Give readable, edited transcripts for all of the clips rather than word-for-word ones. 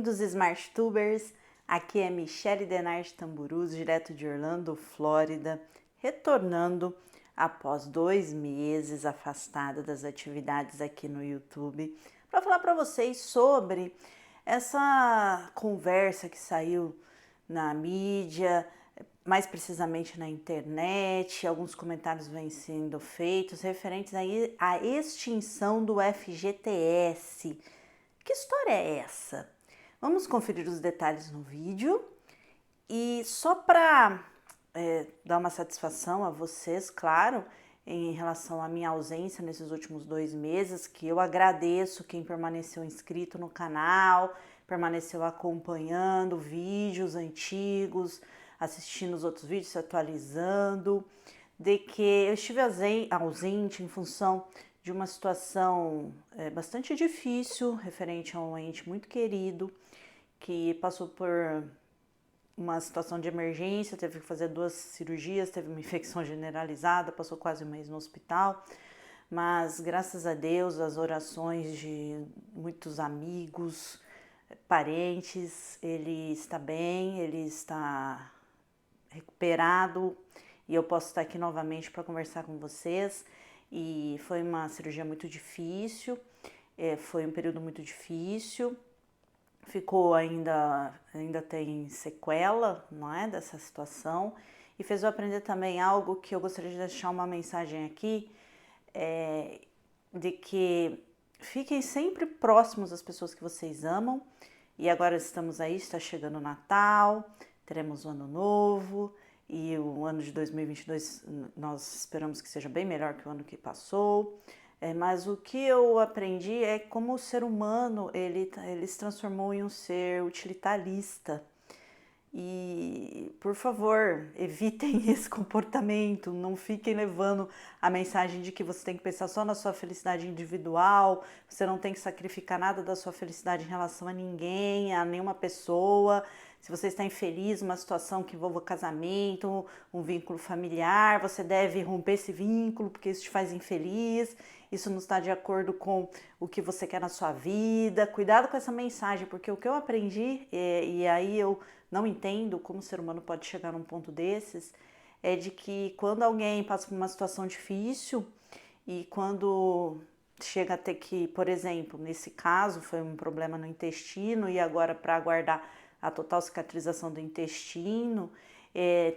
Bem-vindos, Smart Tubers! Aqui é Michele Denardi Tamburuz, direto de Orlando, Flórida, retornando após 2 meses afastada das atividades aqui no YouTube, para falar para vocês sobre essa conversa que saiu na mídia, mais precisamente na internet. Alguns comentários vêm sendo feitos referentes à extinção do FGTS. Que história é essa? Vamos conferir os detalhes no vídeo e só para dar uma satisfação a vocês, claro, em relação à minha ausência nesses últimos 2 meses, que eu agradeço quem permaneceu inscrito no canal, permaneceu acompanhando vídeos antigos, assistindo os outros vídeos, se atualizando, de que eu estive ausente em função de uma situação bastante difícil, referente a um ente muito querido, que passou por uma situação de emergência, teve que fazer 2 cirurgias, teve uma infecção generalizada, passou quase 1 mês no hospital, mas graças a Deus, as orações de muitos amigos, parentes, ele está bem, ele está recuperado e eu posso estar aqui novamente para conversar com vocês. E foi uma cirurgia muito difícil, foi um período muito difícil, ficou ainda tem sequela, não é, dessa situação, e fez eu aprender também algo que eu gostaria de deixar uma mensagem aqui, de que fiquem sempre próximos das pessoas que vocês amam. E agora estamos aí, está chegando o Natal, teremos o Ano Novo, e o ano de 2022 nós esperamos que seja bem melhor que o ano que passou. Mas o que eu aprendi é como o ser humano ele se transformou em um ser utilitarista. E, por favor, evitem esse comportamento, não fiquem levando a mensagem de que você tem que pensar só na sua felicidade individual, você não tem que sacrificar nada da sua felicidade em relação a ninguém, a nenhuma pessoa. Se você está infeliz, uma situação que envolva casamento, um vínculo familiar, você deve romper esse vínculo porque isso te faz infeliz, isso não está de acordo com o que você quer na sua vida. Cuidado com essa mensagem, porque o que eu aprendi, e aí eu não entendo como o ser humano pode chegar num ponto desses, é de que quando alguém passa por uma situação difícil e quando chega a ter que, por exemplo, nesse caso foi um problema no intestino e agora para aguardar a total cicatrização do intestino,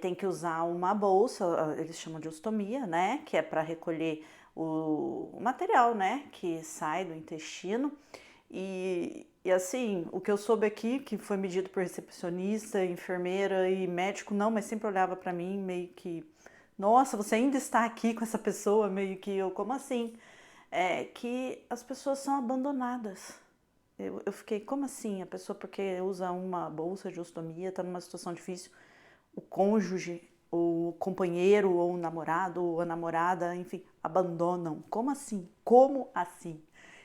tem que usar uma bolsa, eles chamam de ostomia, né, que é para recolher o material, né, que sai do intestino. E assim, o que eu soube aqui, que foi medido por recepcionista, enfermeira e médico, não, mas sempre olhava para mim meio que, nossa, você ainda está aqui com essa pessoa, meio que eu, como assim? Que as pessoas são abandonadas. Eu fiquei, como assim? A pessoa, porque usa uma bolsa de ostomia, está numa situação difícil, o cônjuge, o companheiro, ou o namorado, ou a namorada, enfim, abandonam. Como assim? Como assim?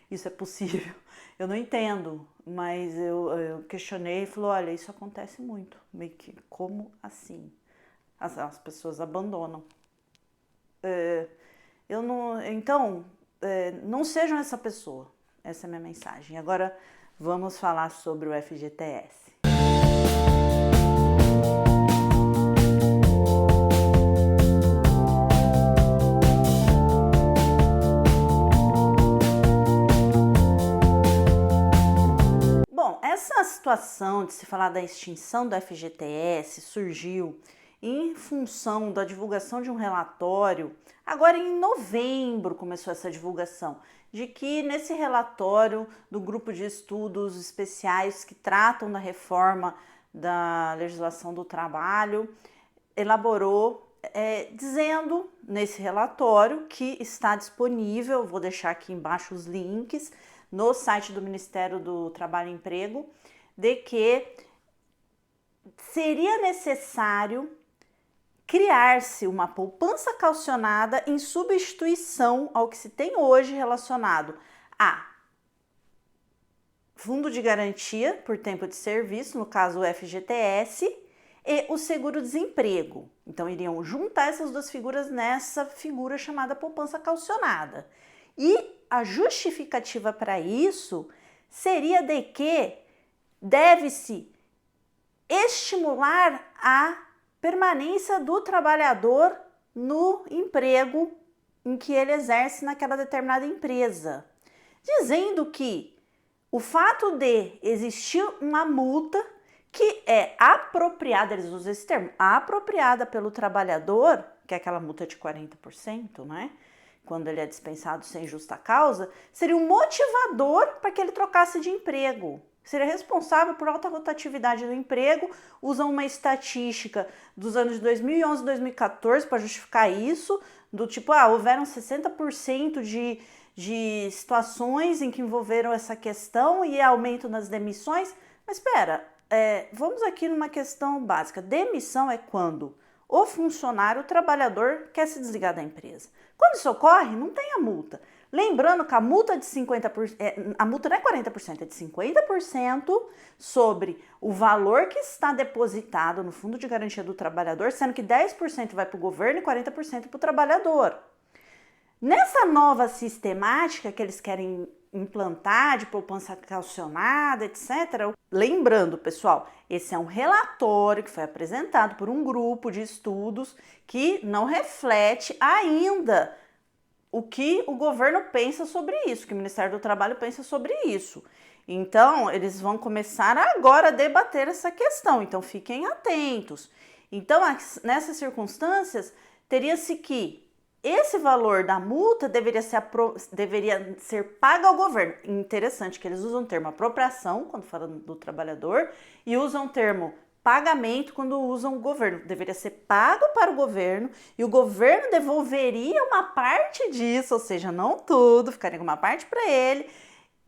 Isso é possível? Eu não entendo, mas eu questionei e falei, olha, isso acontece muito. Meio que, como assim? As pessoas abandonam. Então, não sejam essa pessoa. Essa é a minha mensagem. Agora vamos falar sobre o FGTS. Bom, essa situação de se falar da extinção do FGTS surgiu em função da divulgação de um relatório. Agora em novembro começou essa divulgação, de que nesse relatório do grupo de estudos especiais que tratam da reforma da legislação do trabalho, elaborou dizendo nesse relatório que está disponível, vou deixar aqui embaixo os links, no site do Ministério do Trabalho e Emprego, de que seria necessário criar-se uma poupança calcionada em substituição ao que se tem hoje relacionado a fundo de garantia por tempo de serviço, no caso o FGTS, e o seguro-desemprego. Então iriam juntar essas 2 figuras nessa figura chamada poupança calcionada. E a justificativa para isso seria de que deve-se estimular a permanência do trabalhador no emprego em que ele exerce naquela determinada empresa, dizendo que o fato de existir uma multa que é apropriada, eles usam esse termo, apropriada pelo trabalhador, que é aquela multa de 40%, né? Quando ele é dispensado sem justa causa, seria um motivador para que ele trocasse de emprego. Seria responsável por alta rotatividade do emprego, usam uma estatística dos anos de 2011 e 2014 para justificar isso, do tipo, houveram 60% de situações em que envolveram essa questão e aumento nas demissões. Mas espera, vamos aqui numa questão básica. Demissão é quando o funcionário, o trabalhador, quer se desligar da empresa. Quando isso ocorre, não tem a multa. Lembrando que a multa de 50%, a multa não é 40%, é de 50% sobre o valor que está depositado no Fundo de Garantia do Trabalhador, sendo que 10% vai para o governo e 40% para o trabalhador. Nessa nova sistemática que eles querem implantar de poupança calcionada, etc. Lembrando, pessoal, esse é um relatório que foi apresentado por um grupo de estudos que não reflete ainda o que o governo pensa sobre isso, que o Ministério do Trabalho pensa sobre isso. Então, eles vão começar agora a debater essa questão, então fiquem atentos. Então, nessas circunstâncias, teria-se que esse valor da multa deveria ser pago ao governo. Interessante que eles usam o termo apropriação quando falam do trabalhador e usam o termo pagamento quando usam o governo. Deveria ser pago para o governo e o governo devolveria uma parte disso, ou seja, não tudo, ficaria com uma parte para ele,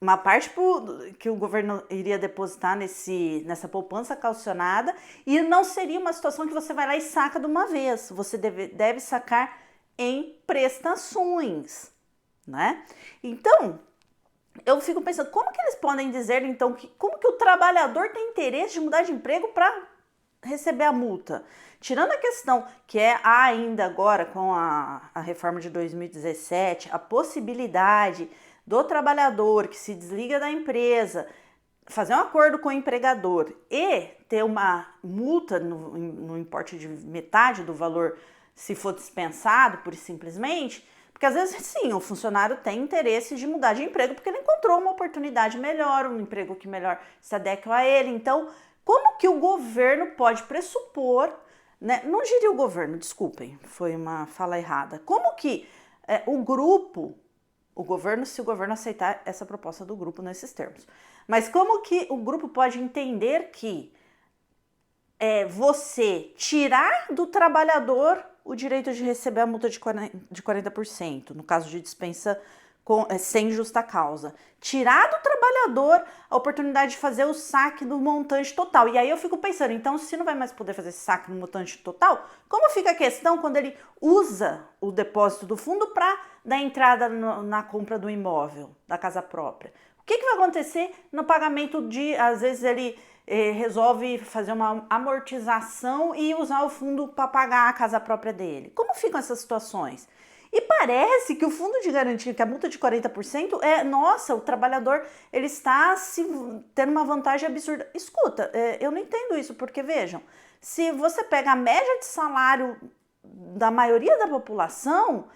uma parte que o governo iria depositar nessa poupança calcionada, e não seria uma situação que você vai lá e saca de uma vez. Você deve sacar em prestações, né? Então, eu fico pensando, como que eles podem dizer, então, como que o trabalhador tem interesse de mudar de emprego para receber a multa? Tirando a questão que ainda agora, com a reforma de 2017, a possibilidade do trabalhador que se desliga da empresa fazer um acordo com o empregador e ter uma multa no importe de metade do valor se for dispensado, pura e simplesmente, porque às vezes sim, o funcionário tem interesse de mudar de emprego porque ele encontrou uma oportunidade melhor, um emprego que melhor se adequa a ele. Então, como que o governo pode pressupor, né? Não diria o governo, desculpem, foi uma fala errada. Como que se o governo aceitar essa proposta do grupo nesses termos, mas como que o grupo pode entender que você tirar do trabalhador o direito de receber a multa de 40%, no caso de dispensa sem justa causa. Tirar do trabalhador a oportunidade de fazer o saque do montante total. E aí eu fico pensando, então se não vai mais poder fazer esse saque no montante total, como fica a questão quando ele usa o depósito do fundo para dar entrada na compra do imóvel, da casa própria? O que vai acontecer no pagamento às vezes ele resolve fazer uma amortização e usar o fundo para pagar a casa própria dele? Como ficam essas situações? E parece que o fundo de garantia, que a multa de 40% nossa, o trabalhador ele está tendo uma vantagem absurda. Escuta, eu não entendo isso, porque vejam, se você pega a média de salário da maioria da população,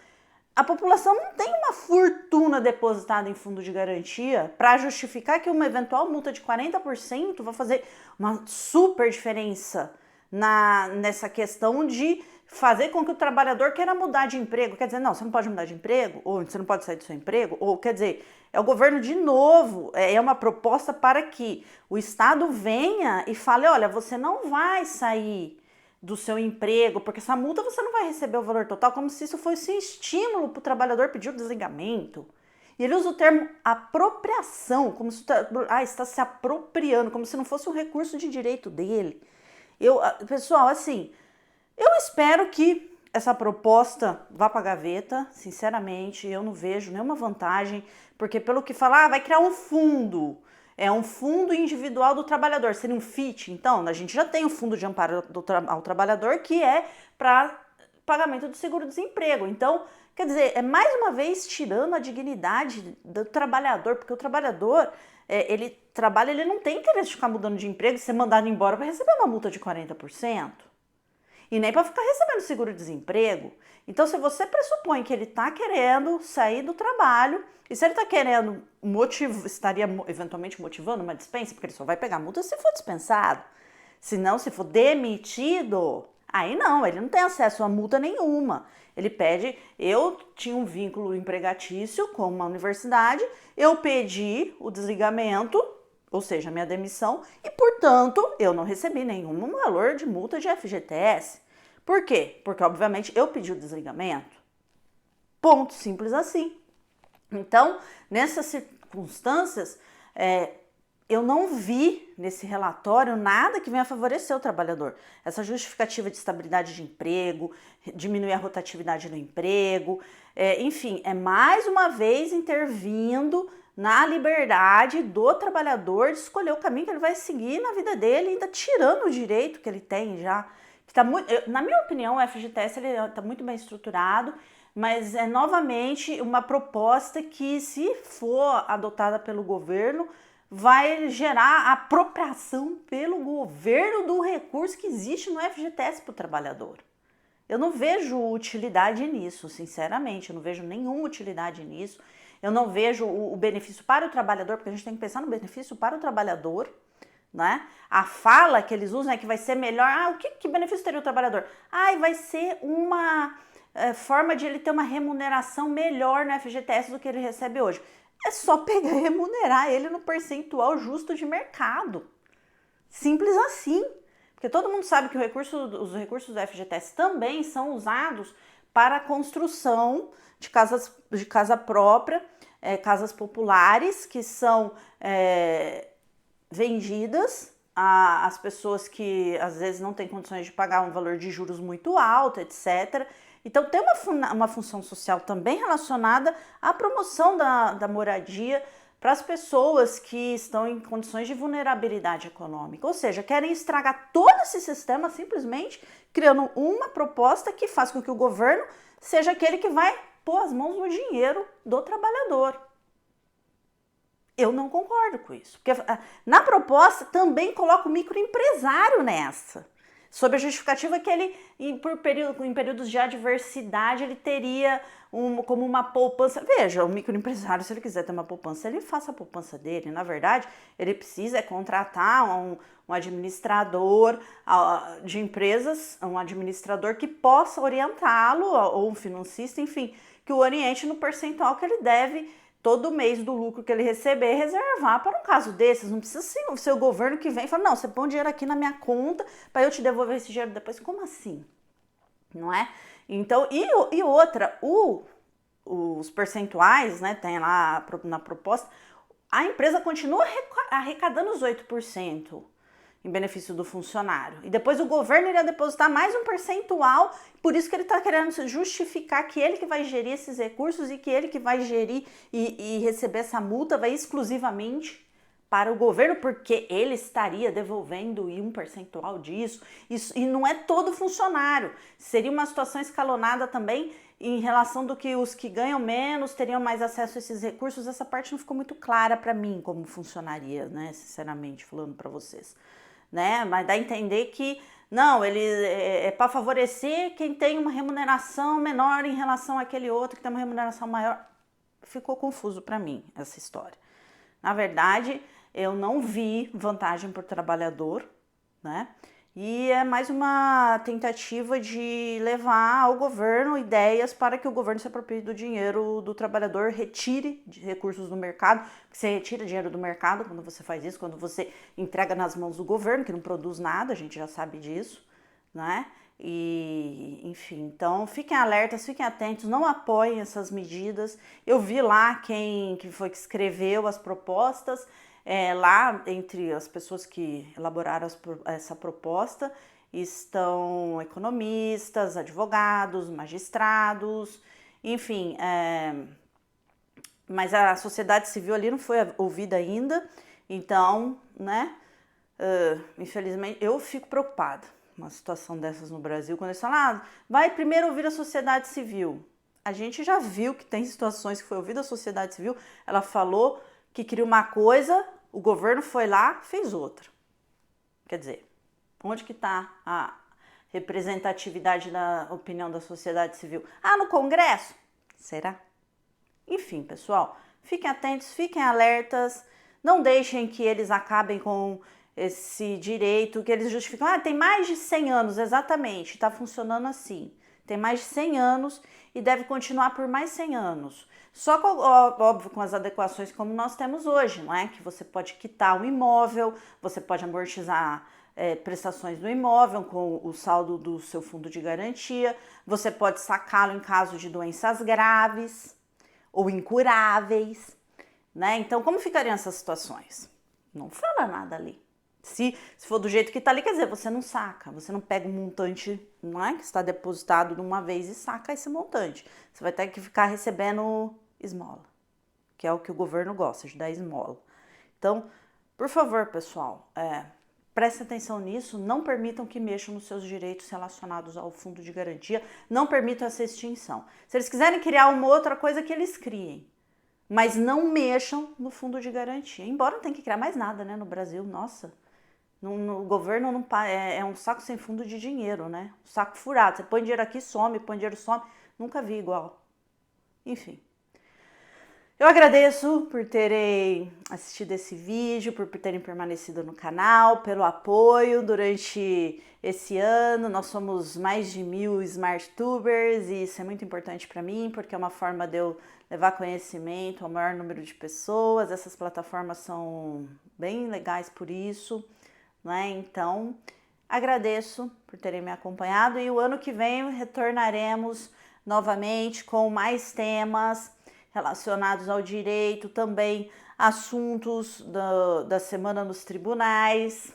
a população não tem uma fortuna depositada em fundo de garantia para justificar que uma eventual multa de 40% vai fazer uma super diferença nessa questão de fazer com que o trabalhador queira mudar de emprego. Quer dizer, não, você não pode mudar de emprego, ou você não pode sair do seu emprego, ou quer dizer, é o governo de novo, é uma proposta para que o Estado venha e fale, olha, você não vai sair do seu emprego, porque essa multa você não vai receber o valor total, como se isso fosse um estímulo para o trabalhador pedir o desligamento. E ele usa o termo apropriação, como se está se apropriando, como se não fosse um recurso de direito dele. Pessoal, assim, eu espero que essa proposta vá para a gaveta, sinceramente, eu não vejo nenhuma vantagem, porque pelo que fala, vai criar um fundo, um fundo individual do trabalhador, seria um FIT, então, a gente já tem o fundo de amparo ao trabalhador, que é para pagamento do seguro-desemprego, então, Quer dizer, é mais uma vez tirando a dignidade do trabalhador, porque o trabalhador, ele trabalha, ele não tem interesse de ficar mudando de emprego e ser mandado embora para receber uma multa de 40%. E nem para ficar recebendo seguro-desemprego. Então, se você pressupõe que ele está querendo sair do trabalho, e se ele está querendo, estaria eventualmente motivando uma dispensa, porque ele só vai pegar multa se for dispensado. Se não, se for demitido, aí não, ele não tem acesso a multa nenhuma. Ele pede, eu tinha um vínculo empregatício com uma universidade, eu pedi o desligamento, ou seja, a minha demissão, e, portanto, eu não recebi nenhum valor de multa de FGTS. Por quê? Porque, obviamente, eu pedi o desligamento. Ponto, simples assim. Então, nessas circunstâncias, eu não vi nesse relatório nada que venha favorecer o trabalhador. Essa justificativa de estabilidade de emprego, diminuir a rotatividade no emprego, enfim, é mais uma vez intervindo na liberdade do trabalhador de escolher o caminho que ele vai seguir na vida dele, ainda tirando o direito que ele tem já. Que tá muito, na minha opinião, o FGTS está muito bem estruturado, mas é novamente uma proposta que, se for adotada pelo governo, vai gerar apropriação pelo governo do recurso que existe no FGTS para o trabalhador. Eu não vejo utilidade nisso, sinceramente, eu não vejo nenhuma utilidade nisso. Eu não vejo o benefício para o trabalhador, porque a gente tem que pensar no benefício para o trabalhador, né? A fala que eles usam é que vai ser melhor. Que benefício teria o trabalhador? Vai ser uma forma de ele ter uma remuneração melhor no FGTS do que ele recebe hoje. É só pegar e remunerar ele no percentual justo de mercado. Simples assim. Porque todo mundo sabe que os recursos do FGTS também são usados para a construção de casa própria, casas populares que são vendidas às pessoas que às vezes não têm condições de pagar um valor de juros muito alto, etc. Então tem uma função social também relacionada à promoção da moradia para as pessoas que estão em condições de vulnerabilidade econômica. Ou seja, querem estragar todo esse sistema simplesmente criando uma proposta que faz com que o governo seja aquele que vai pôr as mãos no dinheiro do trabalhador. Eu não concordo com isso, porque na proposta também coloca o microempresário nessa, sob a justificativa que ele, em períodos de adversidade, ele teria como uma poupança. Veja, o microempresário, se ele quiser ter uma poupança, ele faça a poupança dele. Na verdade, ele precisa contratar um administrador de empresas, um administrador que possa orientá-lo, ou um financista, enfim, que o oriente no percentual que ele deve todo mês do lucro que ele receber, reservar para um caso desses. Não precisa ser o governo que vem e fala, não, você põe o dinheiro aqui na minha conta para eu te devolver esse dinheiro depois. Como assim? Não é? Então, e outra, os percentuais, né, tem lá na proposta, a empresa continua arrecadando os 8% em benefício do funcionário. E depois o governo iria depositar mais um percentual, por isso que ele está querendo justificar que ele que vai gerir esses recursos e que ele que vai gerir e receber essa multa vai exclusivamente para o governo, porque ele estaria devolvendo um percentual disso. Isso, e não é todo funcionário. Seria uma situação escalonada também em relação do que os que ganham menos teriam mais acesso a esses recursos. Essa parte não ficou muito clara para mim como funcionaria, né? Sinceramente, falando para vocês. Né? Mas dá a entender que não, ele é para favorecer quem tem uma remuneração menor em relação àquele outro que tem uma remuneração maior. Ficou confuso para mim essa história. Na verdade, eu não vi vantagem para o trabalhador, né? E é mais uma tentativa de levar ao governo ideias para que o governo se aproprie do dinheiro do trabalhador, retire recursos do mercado, porque você retira dinheiro do mercado quando você faz isso, quando você entrega nas mãos do governo, que não produz nada, a gente já sabe disso, né? E, enfim, então fiquem alertas, fiquem atentos, não apoiem essas medidas. Eu vi lá quem foi que escreveu as propostas, lá entre as pessoas que elaboraram essa proposta estão economistas, advogados, magistrados, enfim, mas a sociedade civil ali não foi ouvida ainda, então, né, infelizmente, eu fico preocupada. Uma situação dessas no Brasil, quando eles falam, vai primeiro ouvir a sociedade civil. a gente já viu que tem situações que foi ouvida a sociedade civil, ela falou que queria uma coisa, o governo foi lá, fez outra. Quer dizer, onde que está a representatividade da opinião da sociedade civil? Ah, no Congresso? Será? Enfim, pessoal, fiquem atentos, fiquem alertas, não deixem que eles acabem com esse direito, que eles justificam, tem mais de 100 anos, exatamente, está funcionando assim. Tem mais de 100 anos e deve continuar por mais 100 anos. Só, óbvio, com as adequações como nós temos hoje, não é? Que você pode quitar o imóvel, você pode amortizar prestações do imóvel com o saldo do seu fundo de garantia, você pode sacá-lo em caso de doenças graves ou incuráveis, né? Então, como ficariam essas situações? Não fala nada ali. Se for do jeito que tá ali, quer dizer, você não saca, você não pega um montante, não é? Que está depositado de uma vez e saca esse montante. Você vai ter que ficar recebendo esmola, que é o que o governo gosta, de dar esmola. Então, por favor, pessoal, prestem atenção nisso, não permitam que mexam nos seus direitos relacionados ao fundo de garantia, não permitam essa extinção. Se eles quiserem criar uma outra coisa, que eles criem, mas não mexam no fundo de garantia. Embora não tenha que criar mais nada, né, no Brasil, nossa. O governo não é um saco sem fundo de dinheiro, né? Um saco furado. Você põe dinheiro aqui, some, põe dinheiro, some. Nunca vi igual. Enfim. Eu agradeço por terem assistido esse vídeo, por terem permanecido no canal, pelo apoio durante esse ano. Nós somos mais de 1000 SmartTubers e isso é muito importante para mim, porque é uma forma de eu levar conhecimento ao maior número de pessoas. Essas plataformas são bem legais por isso, né? Então, agradeço por terem me acompanhado e o ano que vem retornaremos novamente com mais temas relacionados ao direito, também assuntos da semana nos tribunais,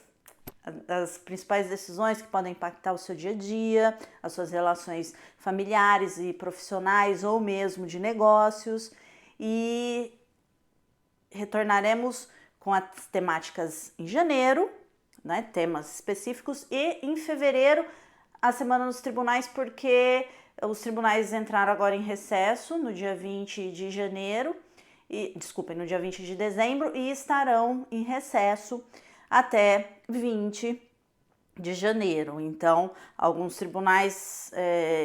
as principais decisões que podem impactar o seu dia a dia, as suas relações familiares e profissionais ou mesmo de negócios, e retornaremos com as temáticas em janeiro, né, temas específicos, e em fevereiro a semana nos tribunais, porque os tribunais entraram agora em recesso no dia 20 de janeiro, no dia 20 de dezembro, e estarão em recesso até 20 de janeiro. Então, alguns tribunais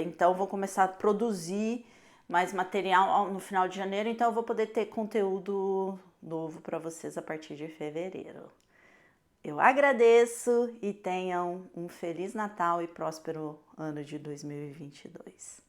então vão começar a produzir mais material no final de janeiro, então eu vou poder ter conteúdo novo para vocês a partir de fevereiro. Eu agradeço e tenham um Feliz Natal e próspero ano de 2022.